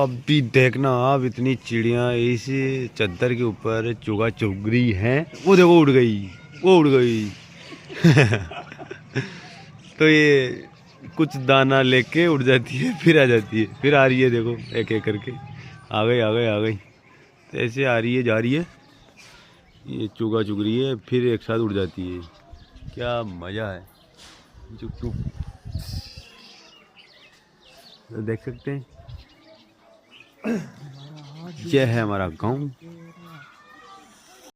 अभी देखना आप, इतनी चिड़िया इस चद्दर के ऊपर चुगा चुग रही हैं। वो देखो उड़ गई, वो उड़ गई। तो ये कुछ दाना लेके उड़ जाती है, फिर आ जाती है, फिर आ रही है। देखो एक एक करके आ गई आ गई आ गई। तो ऐसे आ रही है, जा रही है, ये चुगा चुग रही है, फिर एक साथ उड़ जाती है। क्या मज़ा है। चुग चुग तो देख सकते हैं। यह है हमारा गांव।